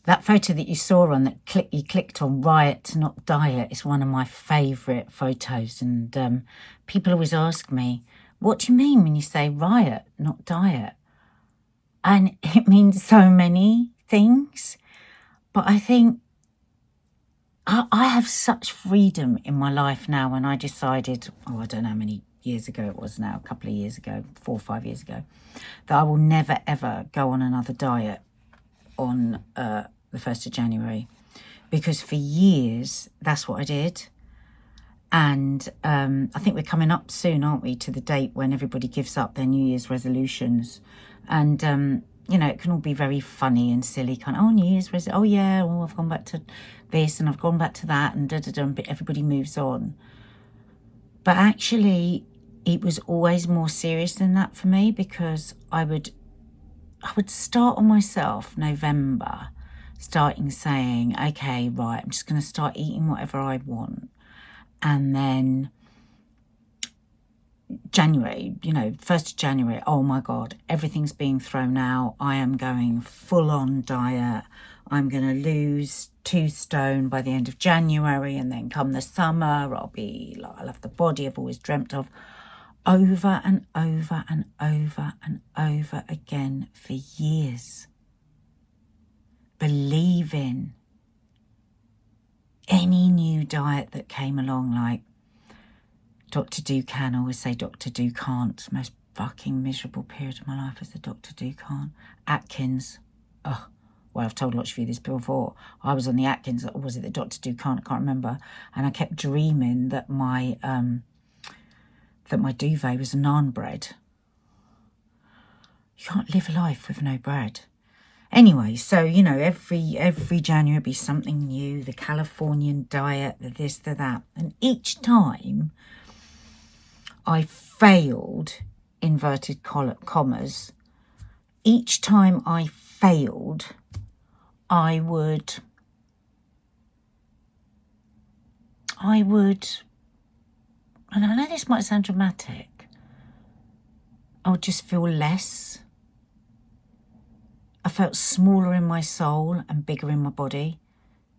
That photo that you saw on that you clicked on, Riot, Not Diet, is one of my favourite photos. And people always ask me, what do you mean when you say riot, not diet? And it means so many things. But I think I have such freedom in my life now. When I decided, I don't know how many years ago it was now, a couple of years ago, 4 or 5 years ago, that I will never, ever go on another diet on the 1st of January. Because for years, that's what I did. And I think we're coming up soon, aren't we, to the date when everybody gives up their New Year's resolutions. And, you know, it can all be very funny and silly, kind of, oh, New Year's resolution, oh, yeah, well, I've gone back to this and I've gone back to that and da-da-da, but everybody moves on. But actually, it was always more serious than that for me, because I would start on myself November, starting saying, okay, right, I'm just going to start eating whatever I want. And then January, you know, 1st of January, oh my God, everything's being thrown out. I am going full on diet. I'm going to lose 2 stone by the end of January. And then come the summer, I'll have the body I've always dreamt of. Over and over and over and over again for years. Believing any new diet that came along, like Dr. Do Can, I always say Dr. Do Can't. Most fucking miserable period of my life was the Dr. Do Can't. Atkins. Oh, well, I've told lots of you this before. I was on the Atkins, or was it the Dr. Do Can't? I can't remember. And I kept dreaming that my duvet was naan bread. You can't live life with no bread. Anyway, so, you know, every January be something new, the Californian diet, the this, the that. And each time I failed, inverted commas, each time I failed, I would, and I know this might sound dramatic, I would just feel less. I felt smaller in my soul and bigger in my body,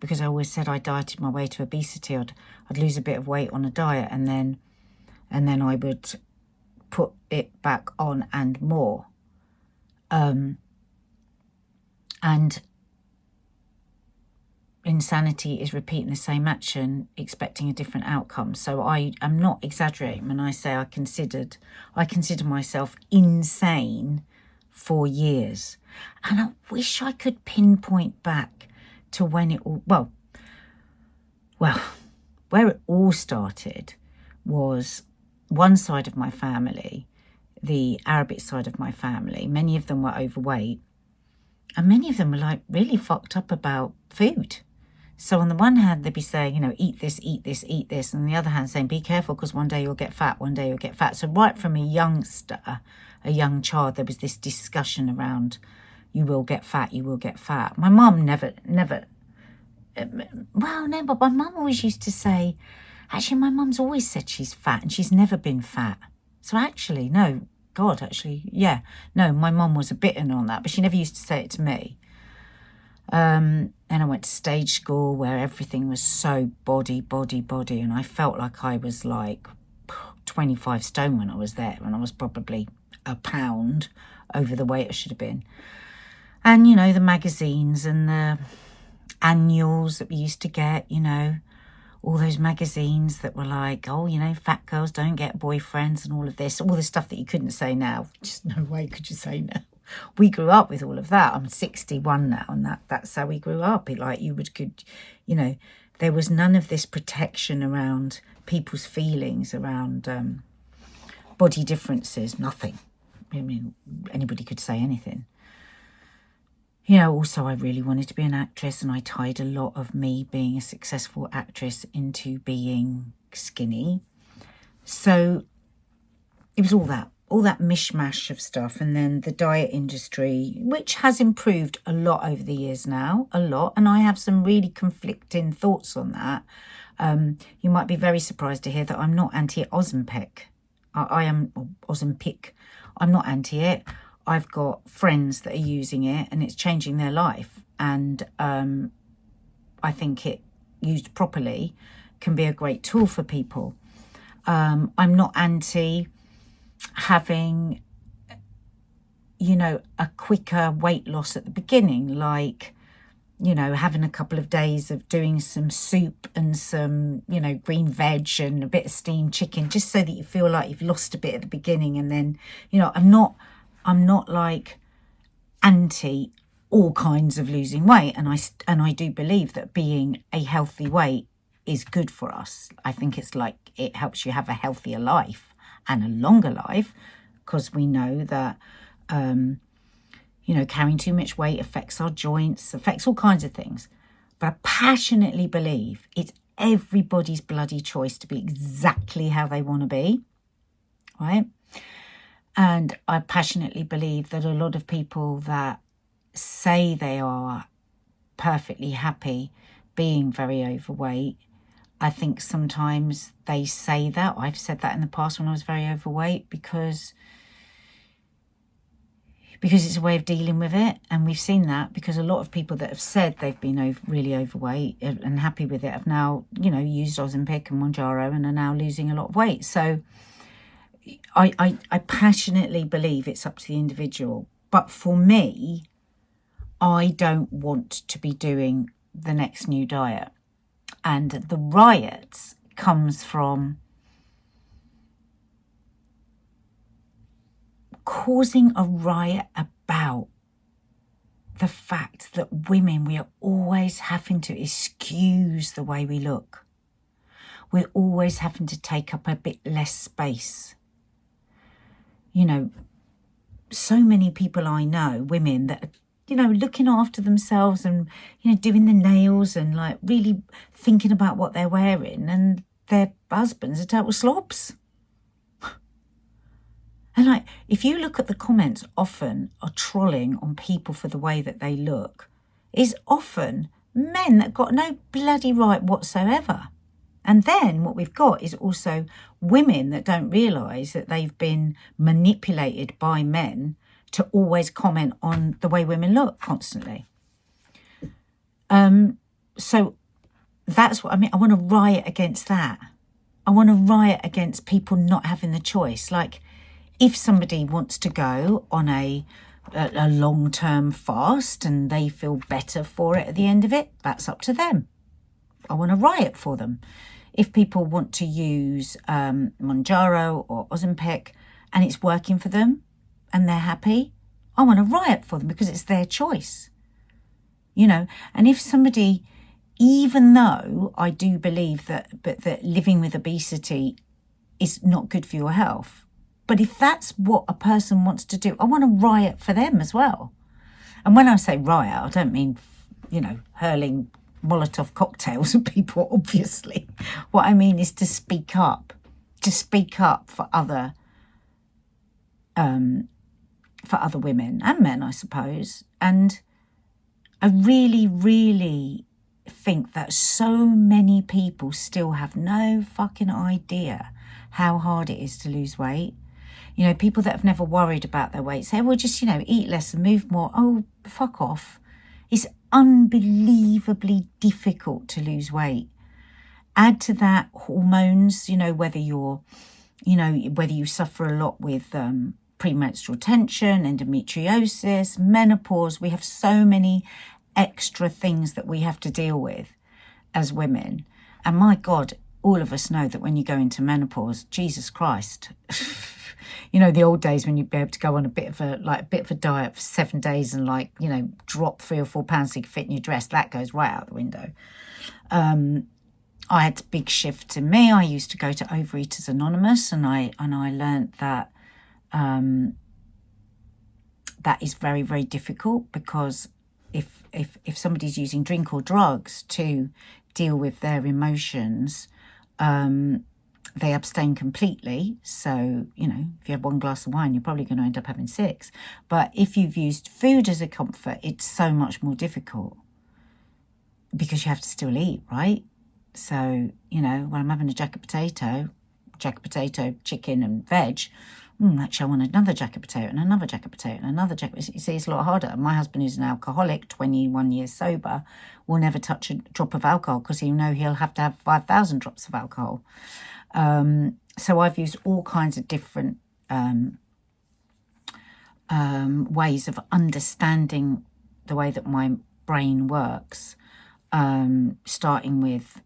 because I always said I dieted my way to obesity. I'd lose a bit of weight on a diet and then I would put it back on and more. And insanity is repeating the same action, expecting a different outcome. So I am not exaggerating when I say I consider myself insane for years. And I wish I could pinpoint back to when it all, well, where it all started was one side of my family, the Arabic side of my family. Many of them were overweight, and many of them were like really fucked up about food. So on the one hand, they'd be saying, you know, eat this, eat this, eat this. And on the other hand, saying, be careful, because one day you'll get fat, one day you'll get fat. So right from a youngster, a young child, there was this discussion around, you will get fat, you will get fat. My mum never, but my mum always used to say, actually, my mum's always said she's fat and she's never been fat. So actually, no, God, actually, yeah. No, my mum was a bit in on that, but she never used to say it to me. And I went to stage school where everything was so body. And I felt like I was like 25 stone when I was there, when I was probably a pound over the weight I should have been. And, you know, the magazines and the annuals that we used to get, you know, all those magazines that were like, oh, you know, fat girls don't get boyfriends and all of this, all the stuff that you couldn't say now. Just no way could you say now. We grew up with all of that. I'm 61 now, and that's how we grew up. It like could, you know, there was none of this protection around people's feelings, around body differences, nothing. I mean, anybody could say anything. You know, also I really wanted to be an actress, and I tied a lot of me being a successful actress into being skinny. So it was all that mishmash of stuff. And then the diet industry, which has improved a lot over the years now, a lot. And I have some really conflicting thoughts on that. You might be very surprised to hear that I'm not anti-Ozempic. I am Ozempic. I'm not anti it. I've got friends that are using it and it's changing their life. and I think it, used properly, can be a great tool for people. I'm not anti having, you know, a quicker weight loss at the beginning, like, you know, having a couple of days of doing some soup and some, you know, green veg and a bit of steamed chicken, just so that you feel like you've lost a bit at the beginning. And then, you know, I'm not like anti all kinds of losing weight. And I do believe that being a healthy weight is good for us. I think it's like, it helps you have a healthier life and a longer life, because we know that, you know, carrying too much weight affects our joints, affects all kinds of things. But I passionately believe it's everybody's bloody choice to be exactly how they want to be, right? And I passionately believe that a lot of people that say they are perfectly happy being very overweight, I think sometimes they say that. I've said that in the past when I was very overweight, because it's a way of dealing with it. And we've seen that, because a lot of people that have said they've been really overweight and happy with it have now, you know, used Ozempic and Mounjaro and are now losing a lot of weight. So I passionately believe it's up to the individual. But for me, I don't want to be doing the next new diet. And the riots comes from causing a riot about the fact that women, we are always having to excuse the way we look. We're always having to take up a bit less space. You know, so many people I know, women that are, you know, looking after themselves and, you know, doing the nails and like really thinking about what they're wearing, and their husbands are total slobs. And like, if you look at the comments, often are trolling on people for the way that they look, is often men that got no bloody right whatsoever. And then what we've got is also women that don't realise that they've been manipulated by men to always comment on the way women look constantly. So that's what I mean. I want to riot against that. I want to riot against people not having the choice. Like, if somebody wants to go on a long-term fast and they feel better for it at the end of it, that's up to them. I want to riot for them. If people want to use Mounjaro or Ozempic and it's working for them and they're happy, I want to riot for them, because it's their choice. You know, and if somebody, even though I do believe that living with obesity is not good for your health, but if that's what a person wants to do, I want to riot for them as well. And when I say riot, I don't mean, you know, hurling Molotov cocktails at people, obviously. What I mean is to speak up for other women and men, I suppose. And I really, really think that so many people still have no fucking idea how hard it is to lose weight. You know, people that have never worried about their weight say, well, just, you know, eat less and move more. Oh, fuck off. It's unbelievably difficult to lose weight. Add to that hormones, you know, whether you suffer a lot with premenstrual tension, endometriosis, menopause. We have so many extra things that we have to deal with as women. And my God, all of us know that when you go into menopause, Jesus Christ, you know, the old days when you'd be able to go on a bit of a diet for 7 days and, like, you know, drop 3 or 4 pounds so you could fit in your dress, that goes right out the window. I had big shifts in me. I used to go to Overeaters Anonymous, and I learned that that is very, very difficult, because if somebody's using drink or drugs to deal with their emotions, they abstain completely. So, you know, if you have 1 glass of wine, you're probably going to end up having 6. But if you've used food as a comfort, it's so much more difficult, because you have to still eat, right? So, you know, when I'm having a jacket potato, chicken and veg, actually I want another jacket potato and another jacket potato and another jacket. You see, it's a lot harder. My husband, who's an alcoholic, 21 years sober, will never touch a drop of alcohol because he'll know he'll have to have 5,000 drops of alcohol. So I've used all kinds of different ways of understanding the way that my brain works, starting with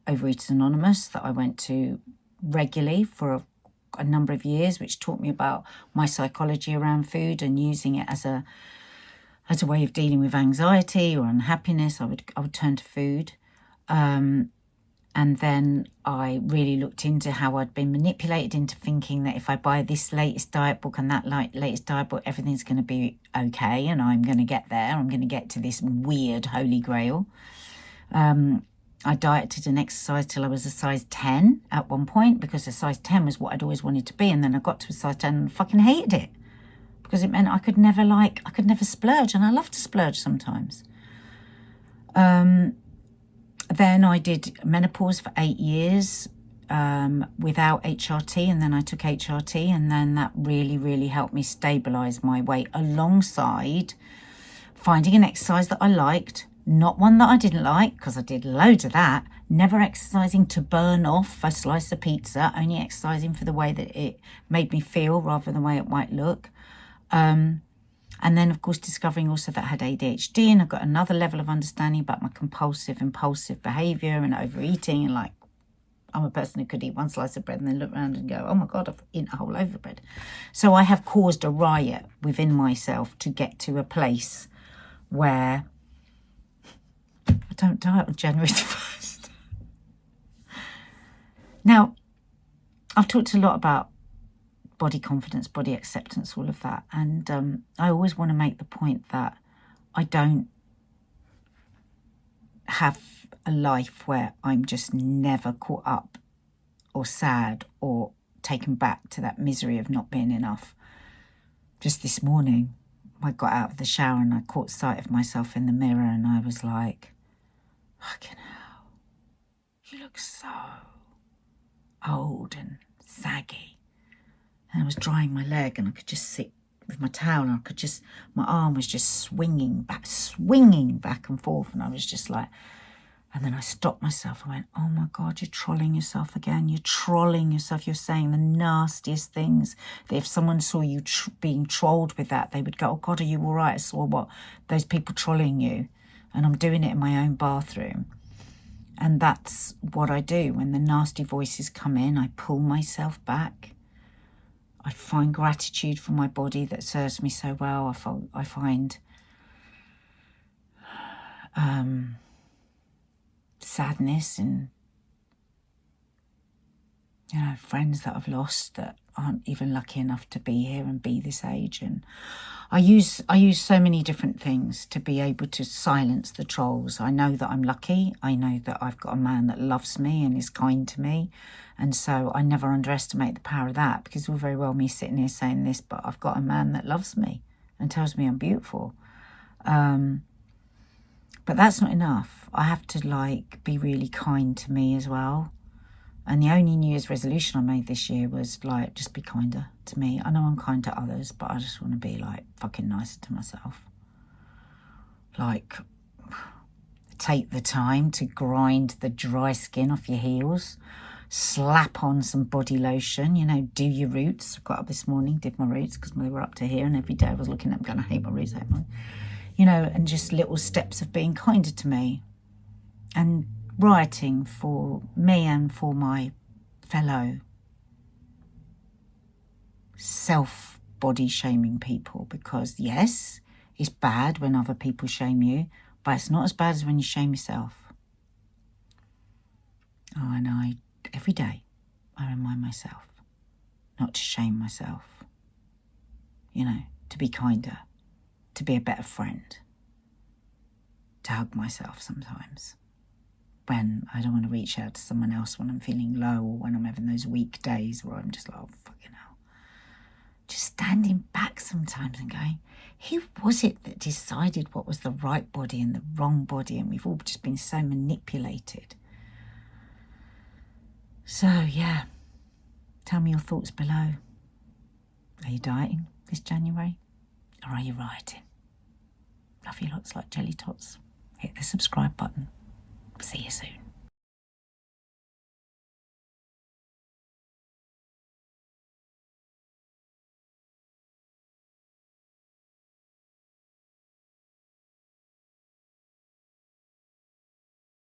Overeaters Anonymous, that I went to regularly for a number of years, which taught me about my psychology around food and using it as a way of dealing with anxiety or unhappiness. I would turn to food. And then I really looked into how I'd been manipulated into thinking that if I buy this latest diet book and that latest diet book, everything's going to be okay and I'm going to get there. I'm going to get to this weird holy grail. I dieted and exercised till I was a size 10 at one point, because a size 10 was what I'd always wanted to be. And then I got to a size 10 and fucking hated it, because it meant I could never splurge. And I love to splurge sometimes. Then I did menopause for 8 years without HRT, and then I took HRT, and then that really, really helped me stabilise my weight, alongside finding an exercise that I liked, not one that I didn't like, because I did loads of that, never exercising to burn off a slice of pizza, only exercising for the way that it made me feel rather than the way it might look. And then, of course, discovering also that I had ADHD, and I got another level of understanding about my compulsive, impulsive behaviour and overeating. And like, I'm a person who could eat one slice of bread and then look around and go, oh my God, I've eaten a whole loaf of bread. So I have caused a riot within myself to get to a place where I don't diet on January the 1st. Now, I've talked a lot about body confidence, body acceptance, all of that. And I always want to make the point that I don't have a life where I'm just never caught up or sad or taken back to that misery of not being enough. Just this morning, I got out of the shower and I caught sight of myself in the mirror, and I was like, fucking hell, you look so old and saggy. And I was drying my leg, and I could just sit with my towel, and my arm was just swinging back and forth. And I was just like, and then I stopped myself. I went, oh my God, you're trolling yourself again. You're trolling yourself. You're saying the nastiest things that if someone saw you being trolled with that, they would go, oh God, are you all right? I saw those people trolling you. And I'm doing it in my own bathroom. And that's what I do. When the nasty voices come in, I pull myself back. I find gratitude for my body that serves me so well. I find sadness in, friends that I've lost that aren't even lucky enough to be here and be this age. And I use so many different things to be able to silence the trolls. I know that I'm lucky. I know that I've got a man that loves me and is kind to me. And so I never underestimate the power of that, because all very well me sitting here saying this, but I've got a man that loves me and tells me I'm beautiful. But that's not enough. I have to be really kind to me as well. And the only New Year's resolution I made this year was just be kinder to me. I know I'm kind to others, but I just want to be fucking nicer to myself. Take the time to grind the dry skin off your heels. Slap on some body lotion, do your roots. I got up this morning, did my roots, because they were up to here, and every day I was looking at them going, I hate my roots, and just little steps of being kinder to me. And rioting for me and for my fellow self-body shaming people, because yes, it's bad when other people shame you, but it's not as bad as when you shame yourself. Oh, and every day I remind myself not to shame myself, to be kinder, to be a better friend, to hug myself sometimes when I don't want to reach out to someone else when I'm feeling low, or when I'm having those weak days where I'm just like, oh, fucking hell. Just standing back sometimes and going, who was it that decided what was the right body and the wrong body? And we've all just been so manipulated. So, yeah, Tell me your thoughts below. Are you dieting this January? Or are you rioting? Love you lots like jelly tots. Hit the subscribe button. See you soon.